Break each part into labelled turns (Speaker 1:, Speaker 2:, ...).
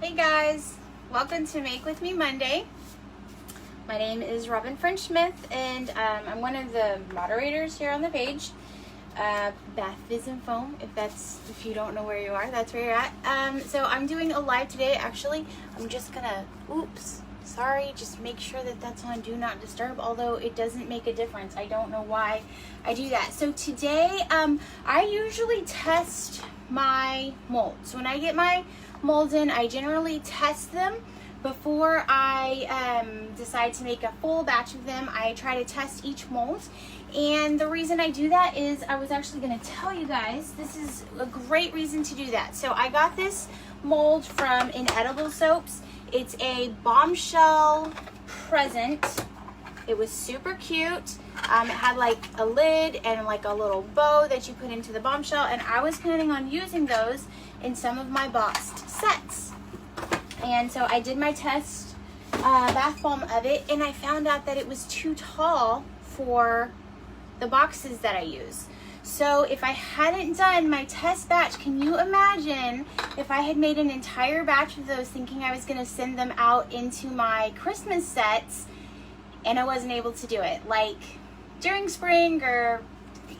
Speaker 1: Hey guys, welcome to Make With Me Monday. My name is Robin French Smith, and I'm one of the moderators here on the page. Bath Fizz and Foam, if you don't know where you are, that's where you're at. So I'm doing a live today. Actually, I'm just gonna, just make sure that that's on Do Not Disturb, although it doesn't make a difference. I don't know why I do that. So today, I usually test my molds. When I get my molds in, I generally test them before I decide to make a full batch of them. I try to test each mold, and the reason I do that is I was actually going to tell you guys, this is a great reason to do that. So I got this mold from Inedible Soaps. It's a bombshell present. It was super cute. It had like a lid and like a little bow that you put into the bombshell, and I was planning on using those in some of my boxed sets. And so I did my test bath bomb of it, and I found out that it was too tall for the boxes that I use. So if I hadn't done my test batch, can you imagine if I had made an entire batch of those thinking I was going to send them out into my Christmas sets, and I wasn't able to do it? Like during spring or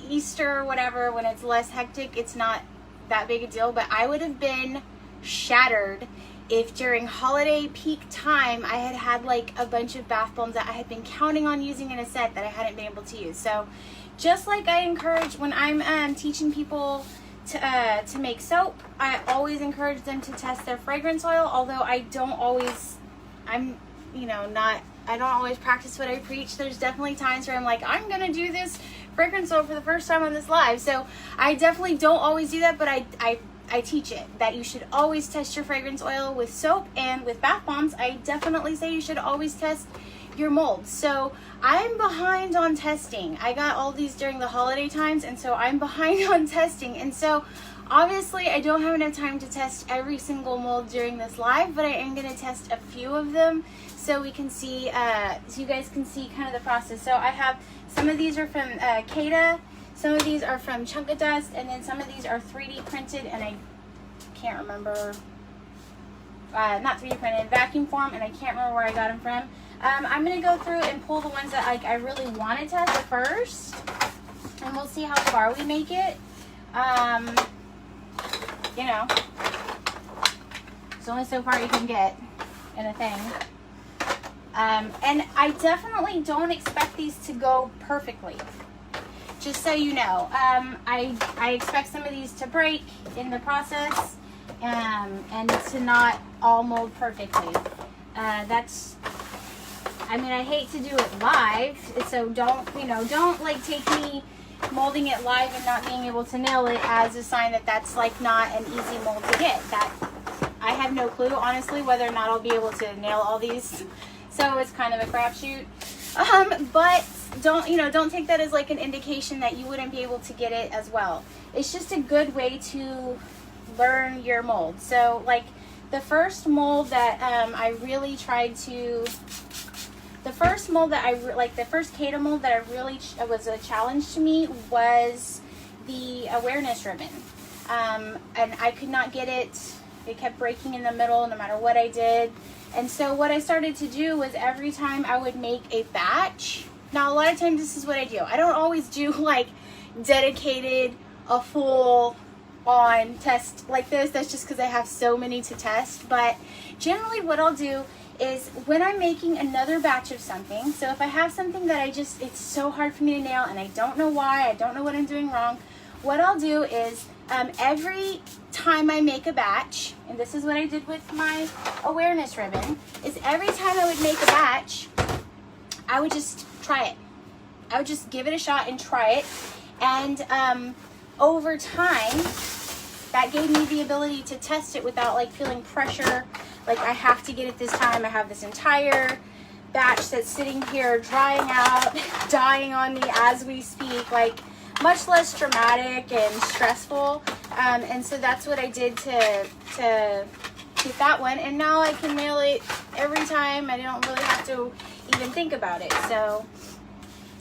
Speaker 1: Easter or whatever, when it's less hectic, it's not that big a deal, but I would have been shattered if during holiday peak time I had like a bunch of bath bombs that I had been counting on using in a set that I hadn't been able to use. So just like I encourage when I'm teaching people to make soap, I always encourage them to test their fragrance oil, although I don't always practice what I preach. There's definitely times where I'm like, I'm gonna do this fragrance oil for the first time on this live, so I definitely don't always do that, but I teach it that you should always test your fragrance oil with soap, and with bath bombs I definitely say you should always test your molds. So I'm behind on testing. I got all these during the holiday times, and so I'm behind on testing, and so obviously I don't have enough time to test every single mold during this live, but I am going to test a few of them so we can see, so you guys can see kind of the process. So I have, some of these are from Cada, some of these are from Chunkadust, and then some of these are 3D printed, and I can't remember, not 3D printed, vacuum form, and I can't remember where I got them from. I'm going to go through and pull the ones that I really want to test first, and we'll see how far we make it. You know, there's only so far you can get in a thing. And I definitely don't expect these to go perfectly. Just so you know, I expect some of these to break in the process, and to not all mold perfectly. I hate to do it live, so don't like take me molding it live and not being able to nail it as a sign that that's like not an easy mold to get. That I have no clue, honestly, whether or not I'll be able to nail all these. So it's kind of a crapshoot. But don't take that as like an indication that you wouldn't be able to get it as well. It's just a good way to learn your mold. So like the first mold that the first Cada mold that I really was a challenge to me was the awareness ribbon. And I could not get it. It kept breaking in the middle no matter what I did. And so what I started to do was every time I would make a batch. Now a lot of times this is what I do. I don't always do like dedicated, a full on test like this. That's just because I have so many to test. But generally what I'll do is when I'm making another batch of something, so if I have something that it's so hard for me to nail and I don't know why, I don't know what I'm doing wrong, what I'll do is every time I make a batch, and this is what I did with my awareness ribbon, is every time I would make a batch, I would just try it. I would just give it a shot and try it, and over time, that gave me the ability to test it without like feeling pressure. Like I have to get it this time. I have this entire batch that's sitting here drying out, dying on me as we speak, like much less dramatic and stressful. And so that's what I did to get that one. And now I can nail it every time. I don't really have to even think about it. So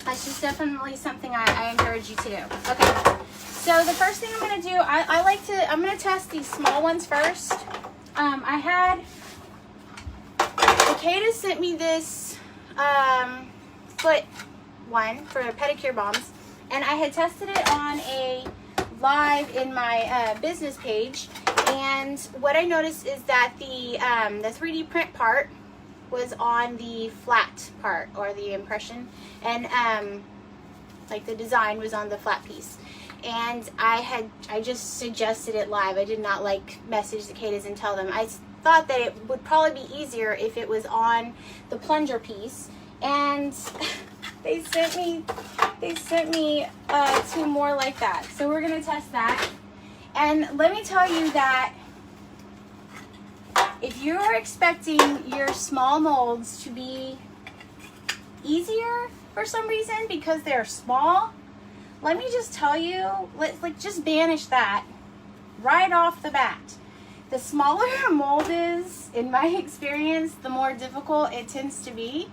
Speaker 1: that's just definitely something I encourage you to do. Okay. So the first thing I'm going to do, I'm going to test these small ones first. I had, Cada sent me this foot one for pedicure bombs, and I had tested it on a live in my business page, and what I noticed is that the 3D print part was on the flat part, or the impression, and like the design was on the flat piece. And I just suggested it live. I did not like message the Cadas and tell them. I thought that it would probably be easier if it was on the plunger piece, and they sent me two more like that. So we're gonna test that. And let me tell you that if you're expecting your small molds to be easier for some reason because they're small, let me just tell you, just banish that right off the bat. The smaller a mold is, in my experience, the more difficult it tends to be.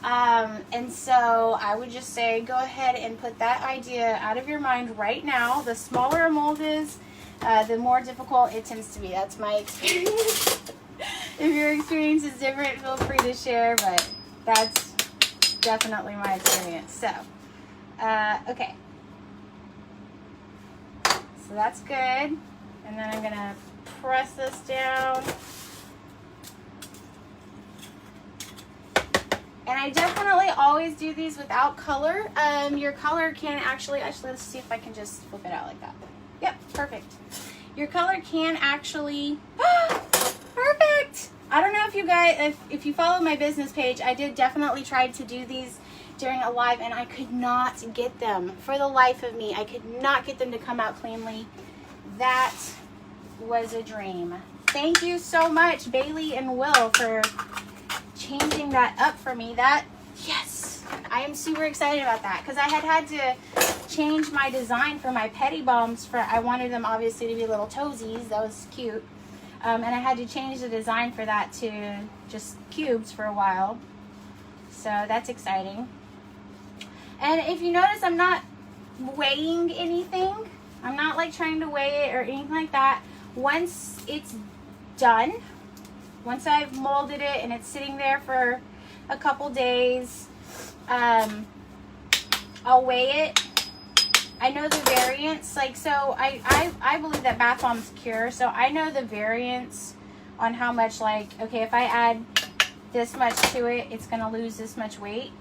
Speaker 1: And so I would just say, go ahead and put that idea out of your mind right now. The smaller a mold is, the more difficult it tends to be. That's my experience. If your experience is different, feel free to share, but that's definitely my experience. So, okay. So that's good. And then I'm gonna press this down. And I definitely always do these without color. Your color can actually, let's see if I can just flip it out like that. Yep, perfect. Your color can actually, perfect. I don't know if you guys, if you follow my business page, I did definitely try to do these during a live, and I could not get them. For the life of me, I could not get them to come out cleanly. That was a dream. Thank you so much, Bailey and Will, for changing that up for me. Yes, I am super excited about that, because I had to change my design for my Pedi bombs. I wanted them obviously to be little toesies. That was cute. And I had to change the design for that to just cubes for a while. So that's exciting. And if you notice, I'm not weighing anything. I'm not like trying to weigh it or anything like that. Once it's done, once I've molded it and it's sitting there for a couple days, I'll weigh it. I know the variance, like, so I believe that bath bombs cure, so I know the variance on how much, like, okay, if I add this much to it, it's gonna lose this much weight.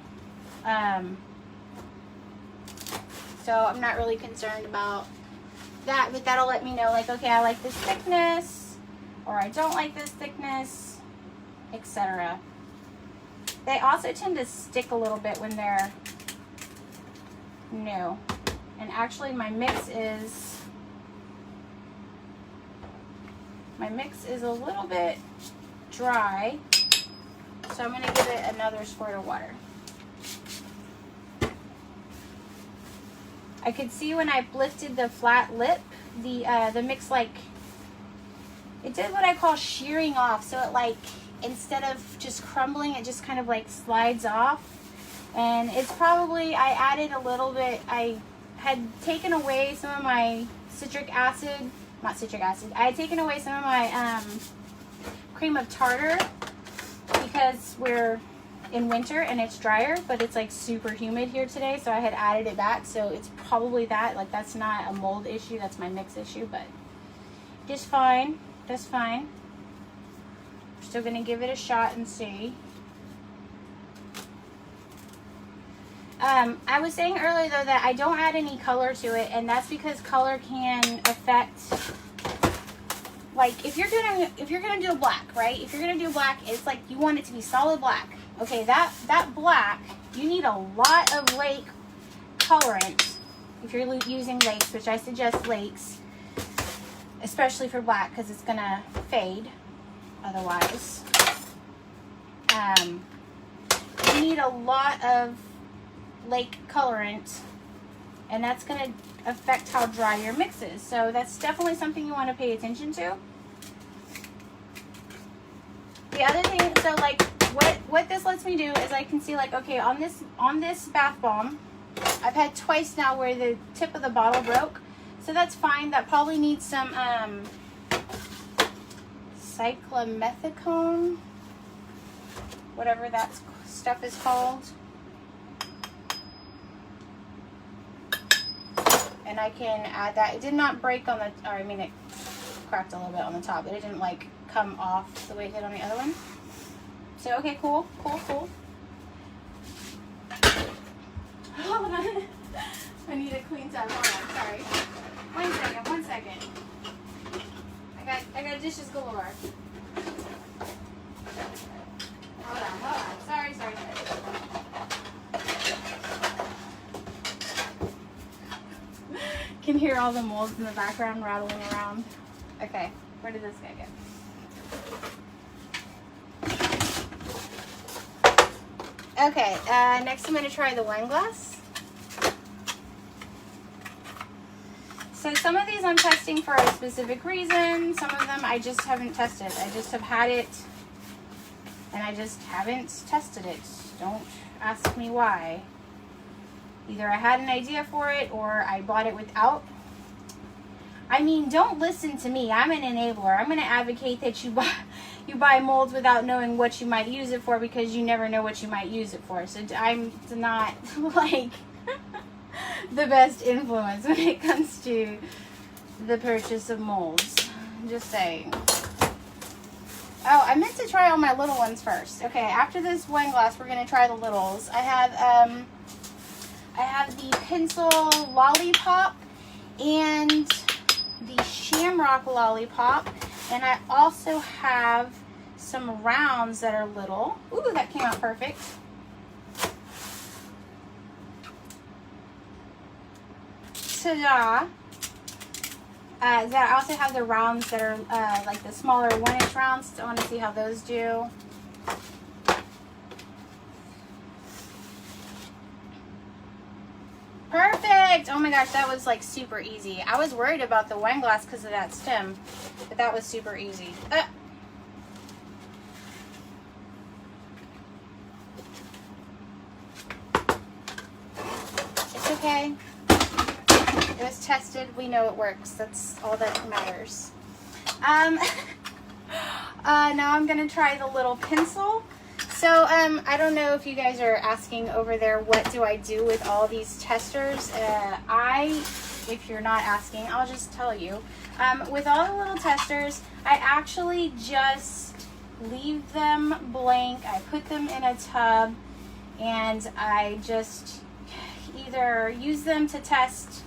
Speaker 1: So I'm not really concerned about that, but that'll let me know, like, okay, I like this thickness, or I don't like this thickness, etc. They also tend to stick a little bit when they're new. And actually my mix is a little bit dry, so I'm going to give it another squirt of water. I could see when I lifted the flat lip, the mix, like, it did what I call shearing off. So it, like, instead of just crumbling, it just kind of like slides off. And it's probably, I added a little bit, I had taken away some of my I had taken away some of my cream of tartar, because we're in winter and it's drier, but it's like super humid here today, so I had added it back. So it's probably that, like, that's not a mold issue, that's my mix issue, but just fine. That's fine. We're still gonna give it a shot and see. I was saying earlier though that I don't add any color to it, and that's because color can affect, like, if you're gonna do a black, right? If you're gonna do black, it's like you want it to be solid black. Okay, that black, you need a lot of lake colorant if you're using lakes, which I suggest lakes, especially for black, because it's gonna fade otherwise. You need a lot of lake colorant, and that's going to affect how dry your mix is. So that's definitely something you want to pay attention to. The other thing, so like what this lets me do is I can see, like, okay, on this bath bomb, I've had twice now where the tip of the bottle broke. So that's fine. That probably needs some cyclomethicone, whatever that stuff is called. And I can add that. It did not break on the, or I mean it cracked a little bit on the top, but it didn't like come off the way it did on the other one. So okay, cool. Hold on. I need to clean up. Hold on, sorry. One second. I got dishes galore. Hold on. Sorry. Can hear all the molds in the background rattling around. Okay, where did this guy go? Okay, next I'm going to try the wine glass. So some of these I'm testing for a specific reason. Some of them I just haven't tested. I just have had it and I just haven't tested it. Don't ask me why. Either I had an idea for it or I bought it without. I mean, don't listen to me. I'm an enabler. I'm going to advocate that you buy molds without knowing what you might use it for, because you never know what you might use it for. So I'm not like the best influence when it comes to the purchase of molds. Just saying. Oh, I meant to try all my little ones first. Okay, after this wine glass, we're going to try the littles. I have the pencil Lollipop and the Shamrock Lollipop, and I also have some rounds that are little. Ooh, that came out perfect. Ta-da! I also have the rounds that are like the smaller 1-inch rounds. I want to see how those do. Perfect! Oh my gosh, that was like super easy. I was worried about the wine glass because of that stem, but that was super easy. It's okay. It was tested. We know it works. That's all that matters. Now I'm going to try the little pencil. So, I don't know if you guys are asking over there, what do I do with all these testers? If you're not asking, I'll just tell you. With all the little testers, I actually just leave them blank. I put them in a tub, and I just either use them to test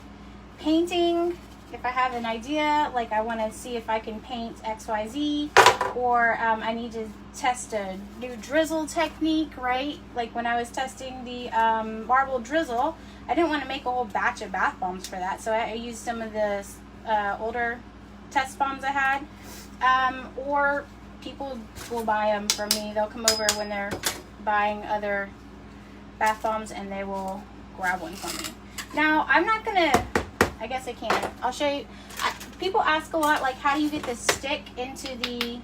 Speaker 1: painting, if I have an idea, like I want to see if I can paint XYZ, or I need to test a new drizzle technique, right? Like when I was testing the marble drizzle, I didn't want to make a whole batch of bath bombs for that, so I used some of the older test bombs I had, or people will buy them from me. They'll come over when they're buying other bath bombs and they will grab one from me. Now, I'm not going to, I guess I can. I'll show you. People ask a lot, like, how do you get the stick into the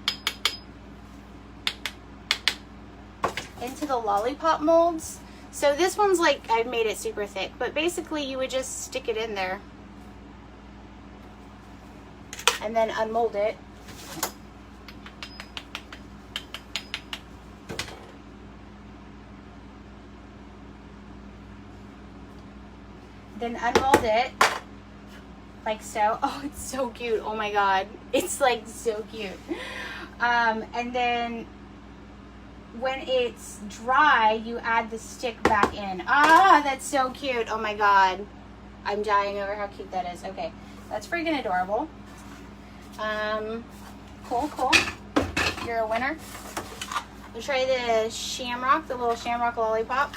Speaker 1: Lollipop molds? So this one's like, I made it super thick, but basically you would just stick it in there and then unmold it. Then unmold it. Like so. Oh, it's so cute. Oh my god. It's like so cute. And then when it's dry, you add the stick back in. Ah, that's so cute. Oh my god. I'm dying over how cute that is. Okay. That's freaking adorable. Cool. You're a winner. We'll try the Shamrock, the little Shamrock Lollipop.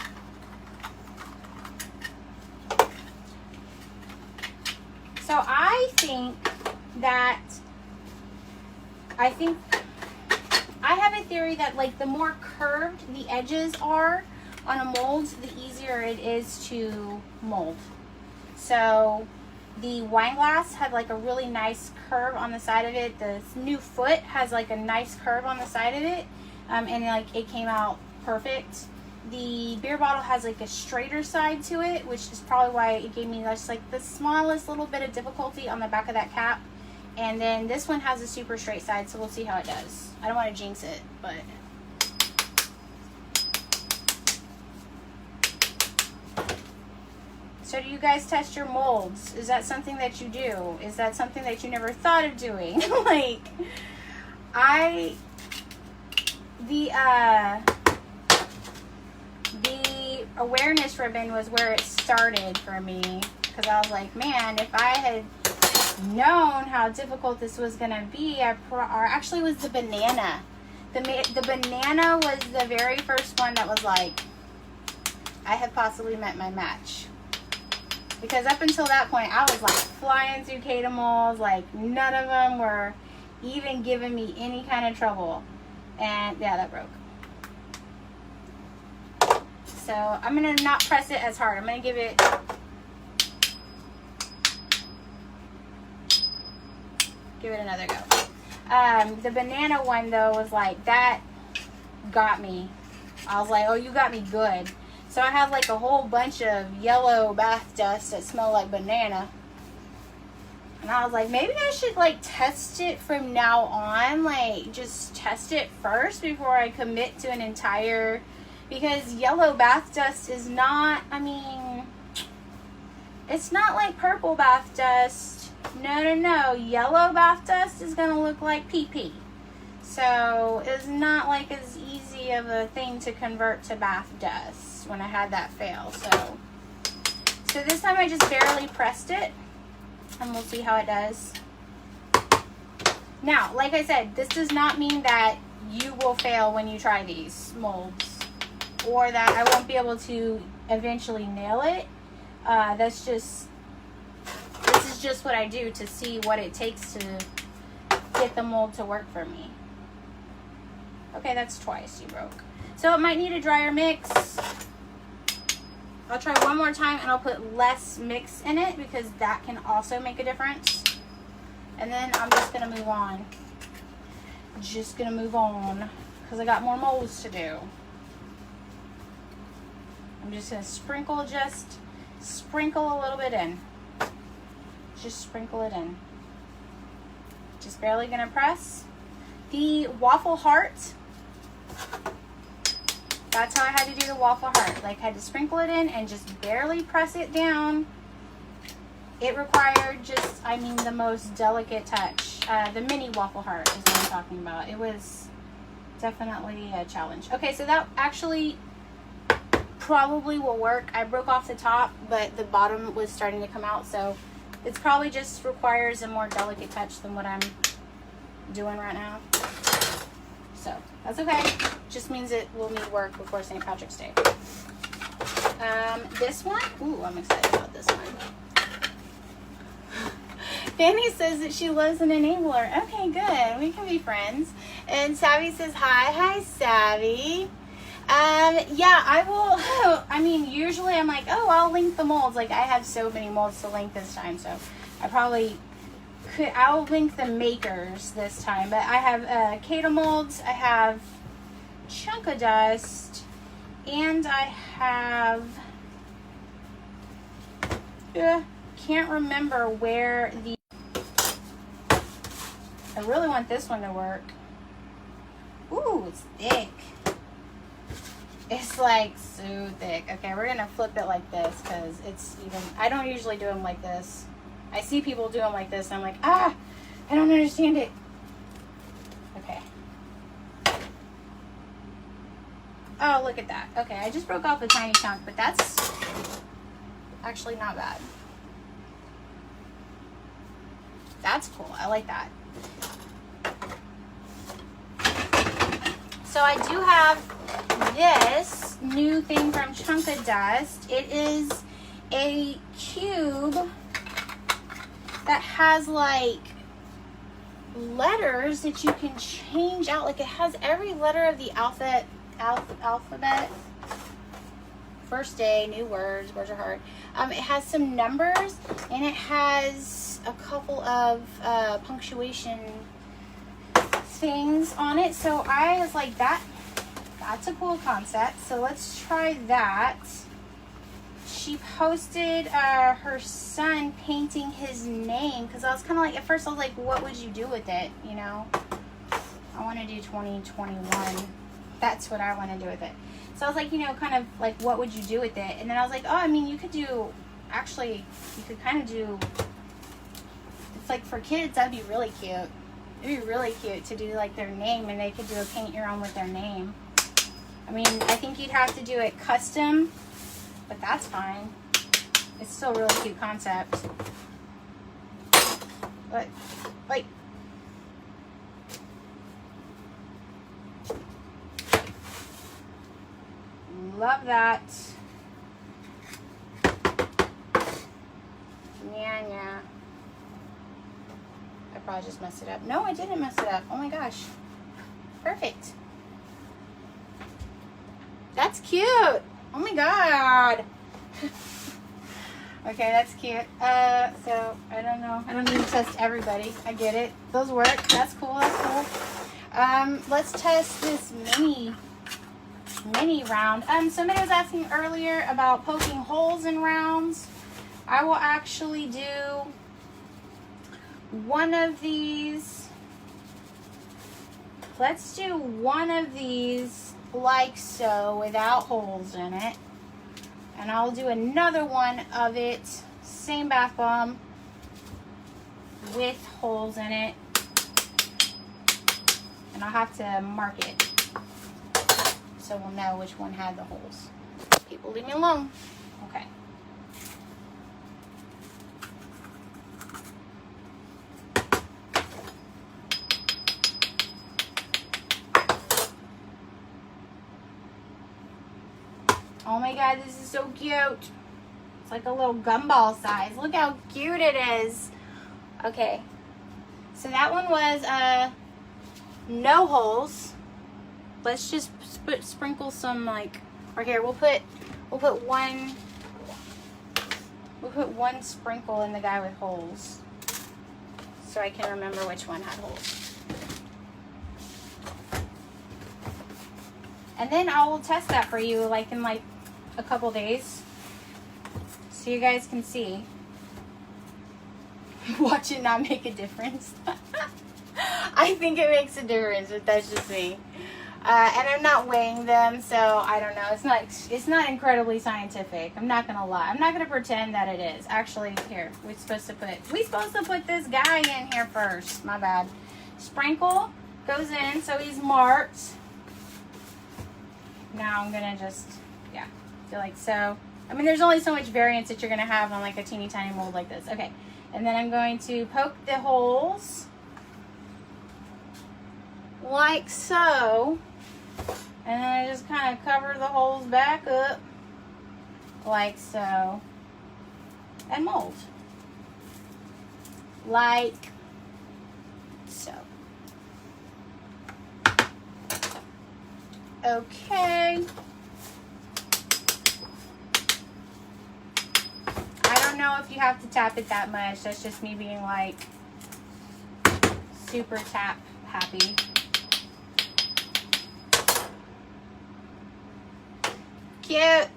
Speaker 1: So I have a theory that like the more curved the edges are on a mold, the easier it is to mold. So the wine glass had like a really nice curve on the side of it. The new foot has like a nice curve on the side of it, and like it came out perfect. The beer bottle has like a straighter side to it, which is probably why it gave me just like the smallest little bit of difficulty on the back of that cap. And then this one has a super straight side, so we'll see how it does. I don't want to jinx it, but... So do you guys test your molds? Is that something that you do? Is that something that you never thought of doing? Like, the awareness ribbon was where it started for me, because I was like, man, if I had known how difficult this was gonna be, or actually it was the banana. The banana was the very first one that was like, I have possibly met my match. Because up until that point, I was like flying through Cada Molds, like none of them were even giving me any kind of trouble. And yeah, that broke. So I'm gonna not press it as hard. I'm gonna give it another go. The banana one though was like, that got me. I was like, oh, you got me good. So I have like a whole bunch of yellow bath dust that smell like banana. And I was like, maybe I should like test it from now on. Like just test it first before I commit to an entire, because yellow bath dust is not, I mean, it's not like purple bath dust. No. Yellow bath dust is going to look like pee-pee. So it's not like as easy of a thing to convert to bath dust when I had that fail. So this time I just barely pressed it, and we'll see how it does. Now, like I said, this does not mean that you will fail when you try these molds, or that I won't be able to eventually nail it. This is just what I do to see what it takes to get the mold to work for me. Okay, that's twice you broke. So it might need a drier mix. I'll try one more time and I'll put less mix in it, because that can also make a difference. And then I'm just gonna move on. Just gonna move on because I got more molds to do. I'm just gonna sprinkle a little bit in. Just sprinkle it in. Just barely gonna press. The waffle heart, that's how I had to do the waffle heart. Like, I had to sprinkle it in and just barely press it down. It required just, I mean, the most delicate touch. The mini waffle heart is what I'm talking about. It was definitely a challenge. Okay, so that actually probably will work. I broke off the top, but the bottom was starting to come out, so it's probably just requires a more delicate touch than what I'm doing right now. So that's okay. Just means it will need work before St. Patrick's Day. This one, ooh, I'm excited about this one. Fanny says that she loves an enabler. Okay, good. We can be friends. And Savvy says hi. Hi, Savvy. Yeah, I will. I mean, usually I'm like, oh, I'll link the molds. Like, I have so many molds to link this time, so I probably could. I'll link the makers this time. But I have Cada Molds, I have Chunkadust, and I have, can't remember where the, I really want this one to work. Ooh, it's thick. It's like so thick. Okay, we're gonna flip it like this because it's even, I don't usually do them like this. I see people do them like this and I'm like, I don't understand it. Okay. Oh, look at that. Okay, I just broke off a tiny chunk, but that's actually not bad. That's cool. I like that. So I do have this new thing from Chunkadust. It is a cube that has like letters that you can change out. Like, it has every letter of the alphabet. First day, new words are hard. It has some numbers and it has a couple of punctuation things on it. So I was like, that's a cool concept. So let's try that. she posted her son painting his name, because I was kind of like, at first I was like, what would you do with it, you know? I want to do 2021. That's what I want to do with it. So I was like, you know, kind of like, what would you do with it? And then I was like, oh, I mean, you could do, actually, you could kind of do, it's like for kids, that'd be really cute. It'd be really cute to do like their name, and they could do a paint your own with their name. I mean, I think you'd have to do it custom, but that's fine. It's still a really cute concept. But, like, love that. Yeah. I probably just messed it up. No, I didn't mess it up. Oh my gosh. Perfect. That's cute. Oh my god. Okay, that's cute. So I don't know. I don't need to test everybody. I get it. Those work. That's cool. That's cool. Let's test this mini round. Somebody was asking earlier about poking holes in rounds. I will actually do one of these. Let's do one of these like so, without holes in it. And I'll do another one of it, same bath bomb, with holes in it. And I'll have to mark it so we'll know which one had the holes. People, leave me alone. Okay. Oh my god, this is so cute. It's like a little gumball size. Look how cute it is. Okay. So that one was no holes. Let's just sprinkle some, like, or here, we'll put one sprinkle in the guy with holes, so I can remember which one had holes. And then I will test that for you, like, in like a couple days, so you guys can see. Watch it not make a difference. I think it makes a difference, but that's just me. And I'm not weighing them, so I don't know. It's not incredibly scientific. I'm not gonna lie. I'm not gonna pretend that it is. Actually, here we're supposed to put this guy in here first. My bad. Sprinkle goes in, so he's marked. Now I'm gonna just, yeah, feel like so. I mean, there's only so much variance that you're gonna have on like a teeny tiny mold like this. Okay, and then I'm going to poke the holes like so, and then I just kind of cover the holes back up like so, and mold like so. Okay. I don't know if you have to tap it that much. That's just me being like super tap happy. Cute.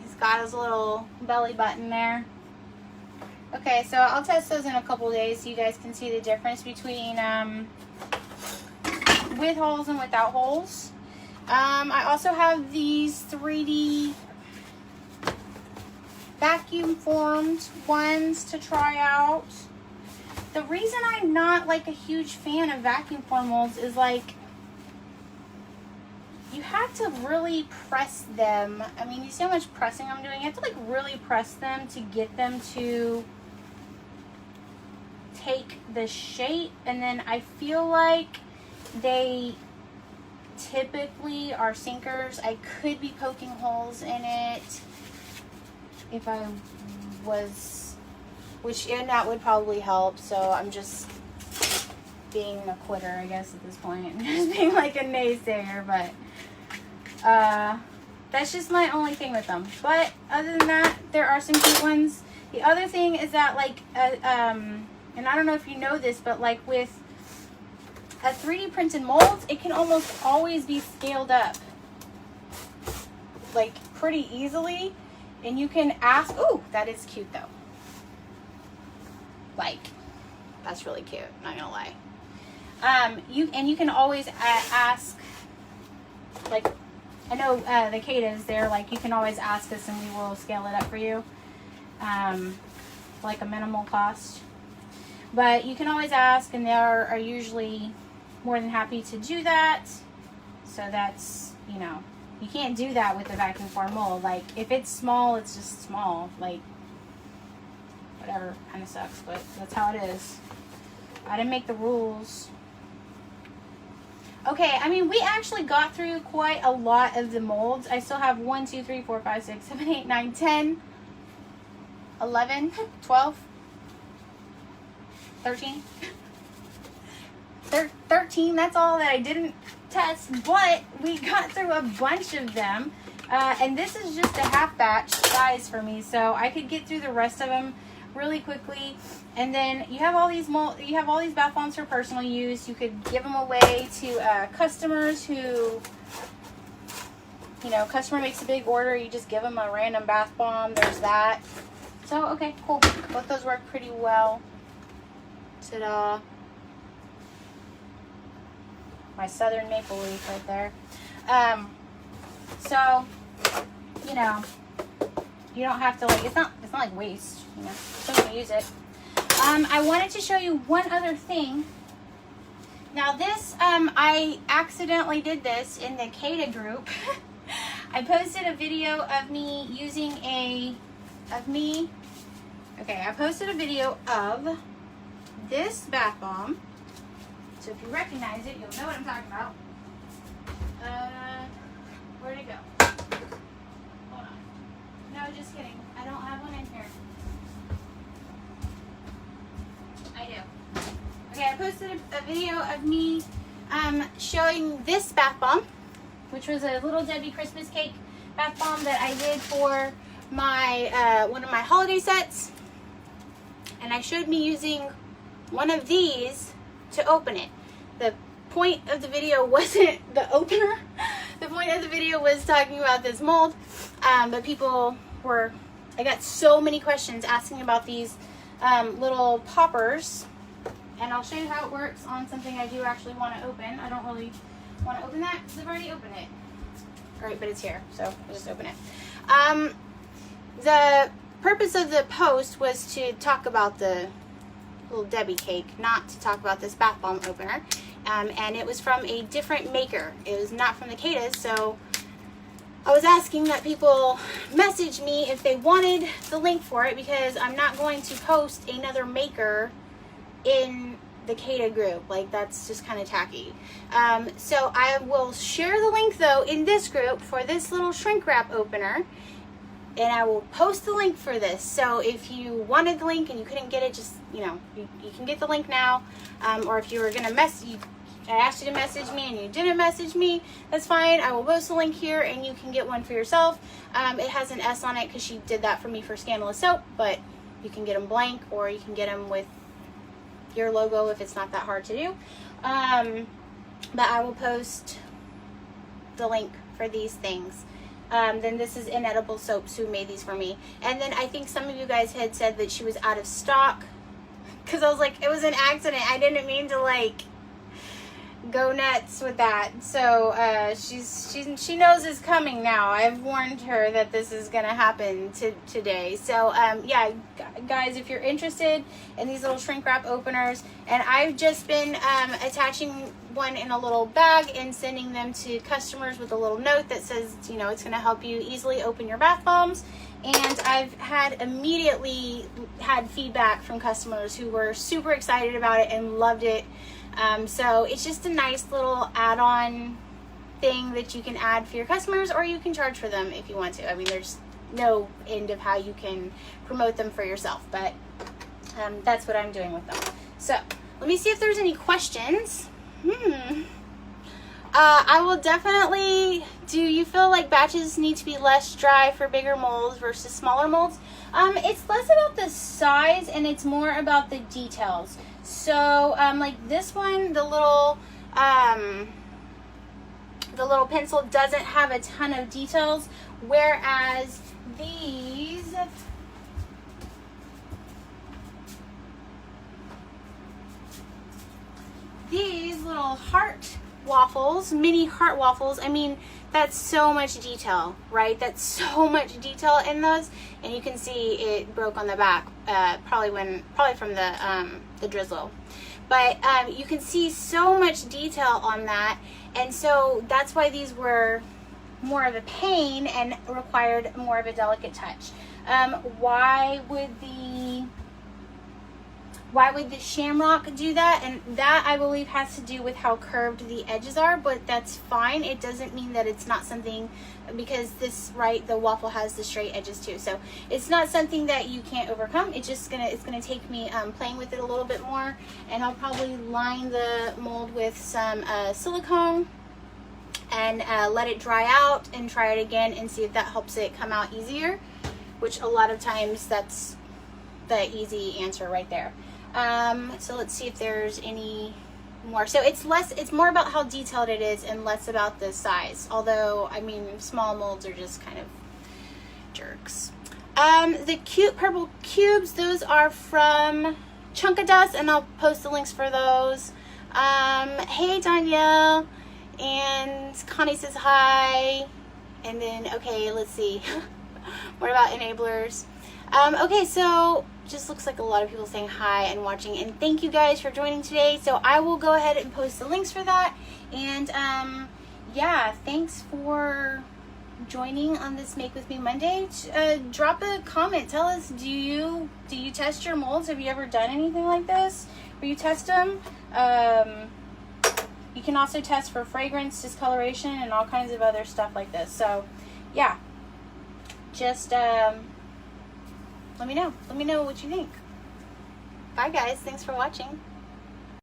Speaker 1: He's got his little belly button there. Okay, so I'll test those in a couple days so you guys can see the difference between with holes and without holes. I also have these 3D vacuum formed ones to try out. The reason I'm not like a huge fan of vacuum form molds is like you have to really press them. I mean, you see how much pressing I'm doing? You have to like really press them to get them to take the shape, and then I feel like they typically are sinkers. I could be poking holes in it if I was, and that would probably help. So I'm just being a quitter, I guess, at this point. Just being like a naysayer, but that's just my only thing with them. But other than that, there are some cute ones. The other thing is that like and I don't know if you know this, but like with a 3D printed mold, it can almost always be scaled up like pretty easily. And you can ask, ooh, that is cute though. Like, that's really cute, not gonna lie. You can always ask, like, I know the Cadas, they're like, you can always ask us and we will scale it up for you, like a minimal cost. But you can always ask, and they are usually more than happy to do that. So that's, you know, you can't do that with the vacuum form mold. Like, if it's small, it's just small. Like, whatever, kind of sucks, but that's how it is. I didn't make the rules. Okay, I mean, we actually got through quite a lot of the molds. I still have 1, 2, 3, 4, 5, 6, 7, 8, 9, 10, 11, 12, 13. 13, that's all that I didn't test, but we got through a bunch of them. And this is just a half batch size for me, so I could get through the rest of them really quickly. And then you have all these bath bombs for personal use. You could give them away to customers who, you know, customer makes a big order, you just give them a random bath bomb. There's that. So, okay, cool. Both those work pretty well. Ta-da. My southern maple leaf right there. So, you know, you don't have to, like, it's not like waste, you know, still gonna use it. I wanted to show you one other thing. Now this, I accidentally did this in the Cada group. I posted a video of me using I posted a video of this bath bomb. So if you recognize it, you'll know what I'm talking about. Where'd it go? Hold on. No, just kidding. I don't have one in here. I do. Okay, I posted a video of me showing this bath bomb, which was a Little Debbie Christmas cake bath bomb that I did for my one of my holiday sets. And I showed me using one of these to open it. The point of the video wasn't the opener. The point of the video was talking about this mold. But people were, I got so many questions asking about these little poppers. And I'll show you how it works on something I do actually want to open. I don't really want to open that because I've already opened it. Alright, but it's here, so I'll just open it. The purpose of the post was to talk about the Little Debbie cake, not to talk about this bath bomb opener. And it was from a different maker. It was not from the Cadas, so I was asking that people message me if they wanted the link for it, because I'm not going to post another maker in the Cada group. Like, that's just kind of tacky. So I will share the link though in this group for this little shrink wrap opener, and I will post the link for this. So if you wanted the link and you couldn't get it, just, you know, you can get the link now. Or if you were gonna I asked you to message me and you didn't message me, that's fine. I will post the link here and you can get one for yourself. It has an S on it because she did that for me for Scandalous Soap, but you can get them blank or you can get them with your logo if it's not that hard to do. But I will post the link for these things. Then this is Inedible Soaps who made these for me. And then I think some of you guys had said that she was out of stock, because I was like, it was an accident. I didn't mean to, like, go nuts with that. So she knows it's coming now. I've warned her that this is gonna happen today. So yeah, guys, if you're interested in these little shrink wrap openers, and I've just been attaching one in a little bag and sending them to customers with a little note that says, you know, it's gonna help you easily open your bath bombs. And I've immediately had feedback from customers who were super excited about it and loved it. So it's just a nice little add-on thing that you can add for your customers, or you can charge for them if you want to. I mean, there's no end of how you can promote them for yourself, but that's what I'm doing with them. So let me see if there's any questions. I will definitely, do you feel like batches need to be less dry for bigger molds versus smaller molds? It's less about the size and it's more about the details. So, like this one, the little pencil doesn't have a ton of details, whereas these little heart waffles, mini heart waffles. I mean, that's so much detail, right? That's so much detail in those, and you can see it broke on the back, probably from the drizzle. But you can see so much detail on that, and so that's why these were more of a pain and required more of a delicate touch. Why would the Shamrock do that? And that, I believe, has to do with how curved the edges are, but that's fine. It doesn't mean that it's not something, because this, right, the waffle has the straight edges too. So it's not something that you can't overcome. It's gonna take me playing with it a little bit more, and I'll probably line the mold with some silicone and let it dry out and try it again and see if that helps it come out easier, which a lot of times that's the easy answer right there. So let's see if there's any more. So it's more about how detailed it is and less about the size. Although, I mean, small molds are just kind of jerks. The cute purple cubes, those are from Chunkadust, and I'll post the links for those. Hey, Danielle. And Connie says hi. And then, okay, let's see. What about enablers? Okay, so just looks like a lot of people saying hi and watching, and thank you guys for joining today. So I will go ahead and post the links for that, and yeah, thanks for joining on this Make With Me Monday. Drop a comment. Tell us, do you test your molds? Have you ever done anything like this where you test them? You can also test for fragrance, discoloration, and all kinds of other stuff like this. So yeah, just let me know what you think. Bye guys, thanks for watching.